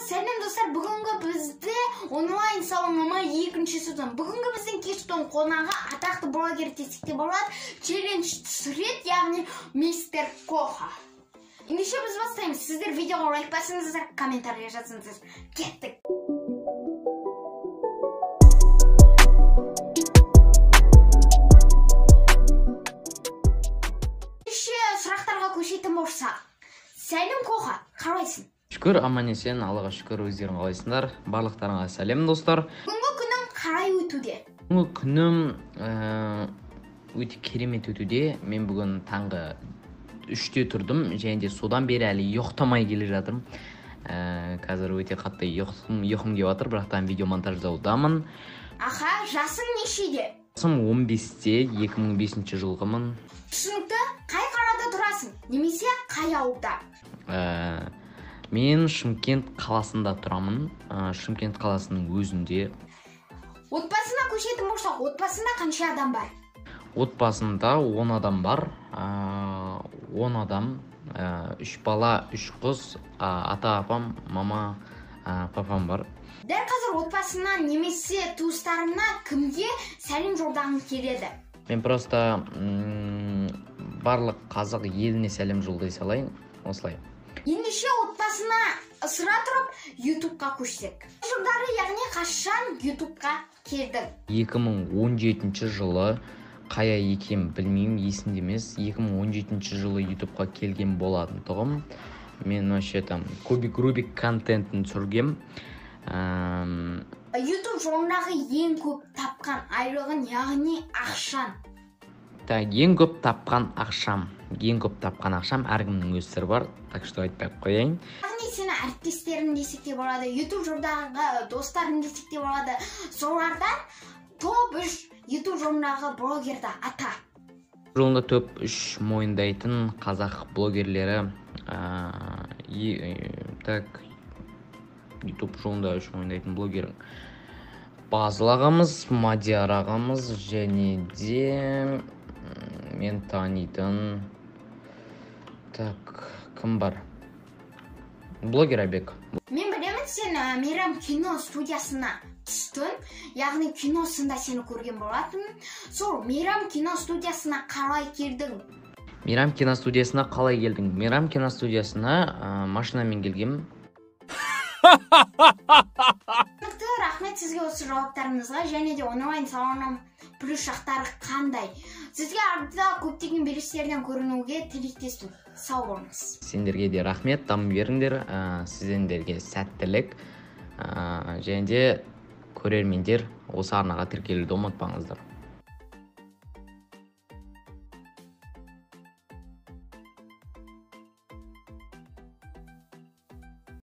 Сәлем достар, бүгінгі бізде онлайн салоннама екінші сезон. Бүгінгі біздің кештің қонағы атақты блогер десек те болады, челлендж түсіреді, яғни мистер Коха. Ендеше біз бастаймыз. Сіздер видеоға лайк басыңыздар, комментария жазыңыздар. Кеттік. Сұрақтарға көшетін болсақ, сәлем Коха, қалайсың? Шүкір, аман есен, Аллаға шүкір, өздерің қалайсыңдар. Барлықтарыңа сәлем достар. Бүгінгі күнің қалай өтуде? Бүгінгі күнім өте керемет өтуде. Мен бүгін таңғы 3-те тұрдым, және де содан бері әлі ұйықтамай келе жатырмын. Қазір өте қатты ұйқым келіп жатыр, бірақтан видео монтаждаудамын. Аха, жасың нешеде? Жасым 15-те, 2005 жылғымын. Түсінікті, қай қалада тұрасың? Немесе қай ауылда? Мен Шымкент қаласында тұрамын. Шымкент қаласының өзінде. Отбасына көшетін болсақ, отбасында қанша адам бар? Отбасында 10 адам бар. 10 адам, 3 бала, 3 қыз, ата апам, мама, папам бар. Дәл қазір отбасына немесе туыстарына кімге сәлем жолдағың келеді? Мен просто барлық қазақ еліне сәлем жолдай салайын, осылай. Ендеше отбасына ысыра тұрып, YouTube-қа көшсек. Жылдары, яғни қашан YouTube-қа келдің? 2017 жылы, қая екенін білмеймін, есімде емес. 2017 жылы YouTube-қа келген болатын тұғым. Мен вообще там кубик-рубик контентін түсіргем. YouTube жолындағы ең көп тапқан айлығын, яғни ақшан. Ең көп тапқан ақшам. Ең көп тапқан ақшам әркімнің өз сыры бар, так что айтпай қояйын. Яғни сені әріптестерін десек те болады, YouTube жолдағы достарын десек те болады. Солардан топ 3 YouTube жолындағы блогерді ата. Жолында топ 3 мойындайтын қазақ блогерлері, YouTube жолында 3 мойындайтын блогер Базыл ағамыз, Мадияр ағамыз, және де мен танитын кім бар? Блогер Айбек. Мен білемін, сен Мейрам кино студиясына түстің, яғни киносында сені көрген болатын. Сол Мейрам кино студиясына қалай келдің? Мейрам кино студиясына қалай келдің? Мейрам кино студиясына машинамен келгем. Рахмет сізге осы жауаптарыңызға, және де онлайн салонның плюс жақтары қандай? Сізге артында көптеген белестерден көрінуге тілектестім. Сау болыңыз. Сендерге де рахмет, дамы беріңдер. Сіздерге сәттілік. Және де көрермендер осы арнаға тіркелуді ұмытпаңыздар.